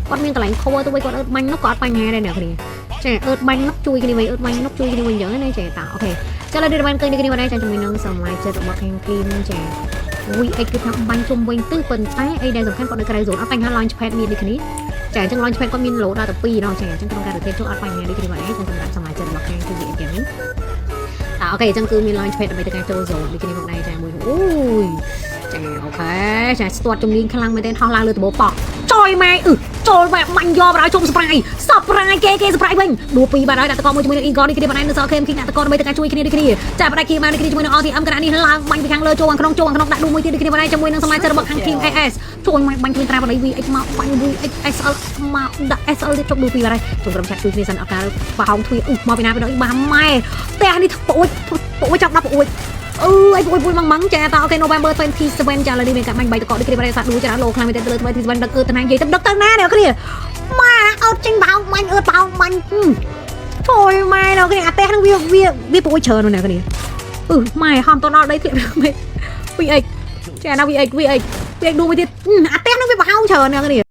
គាត់មានកន្លែងខួរទៅវិញគាត់អឺតបាញ់នោះគាត់បញ្ហាដែរអ្នកគ្នាចាអឺតបាញ់នោះជួយគ្នាវិញអឺតបាញ់នោះជួយគ្នាវិញអញ្ចឹងណាចាតាអូខេចាឥឡូវនេះបានឃើញគ្នាបានដែរចាជាមួយនឹងសមាជិករបស់ខាងគីមចា VX គឺថាបាញ់ជុំវិញទៅប៉ុន្តែអីដែលសំខាន់គាត់នៅក្រៅ zone អត់បញ្ហា launch pad មានដូចគ្នាចាអញ្ចឹង launch pad គាត់មាន load ដល់ទៅ2ដងចាអញ្ចឹងក្នុងការ rotate ចូលអត់បញ្ហាដូចគ្នាបាទឯងសម្រាប់សមាជិករបស់ខាង VX យ៉ាងនេះអូខេអញ្ចឹងគឺមាន launch pad ដើម្បីទៅការចូល zone ដូចគ្នាផងដែរចាមួយអូយចាអូខេចាស្ទាត់ជំនាញខ្លាំងមែនទែនហោះឡើងលើដបប៉ោះចយម៉ែចូលបែបបាញ់យកបណ្ដោយជុំ surprise គេ surprise វិញដួលពីរបាទហើយដាក់តកមួយជាមួយនឹង Eagle នេះគ្នាបាននៅសល់ KM King ដាក់តកដើម្បីទៅការជួយគ្នាដូចគ្នាចាបដាច់គ្នាបានដូចគ្នាជាមួយនឹង RTM កណ្ដាលនេះឡើងបាញ់ពីខាងលើចូលខាងក្នុងដាក់ដួលមួយទៀតដូចគ្នាបានហើយជាមួយនឹងសមាជិករបស់ខាង King AS ជួយបាញ់គ្មានត្រាបណ្ដោយ VX មកបាញ់ VX SL មកដាក់ SL ទៀតជុំដួលពីរបាទហើយចូលក្រុមឆាត់ជួយគ្នាសិនអកាលបោហោងទ្វាមកពីណាពីនោះបានម៉ែផ្ទះនេះពួយចាប់ដល់ពួយអើយពួយម៉ងចាតអូខេ November 27ចាឥឡូវនេះមានការបាញ់បៃតកដូចគ្នាបានសាត់ដួលច្រើនលោខ្លាំងមែនទែនលើ27ដឹកតាណានិយាយទៅដឹកទៅណាអ្នកគ្នាម៉ែអត់ចេញបោកបាញ់បោកបាញ់ជួយម៉ែដល់គ្នាអាផ្ទះហ្នឹងវាពួយច្រើនណាស់គ្នាម៉ែហំតដល់ដីធ្លាក់មែន VX ចាណា VX ដួលមួយទៀតអាផ្ទះហ្នឹងវាបោកច្រើនណាស់គ្នា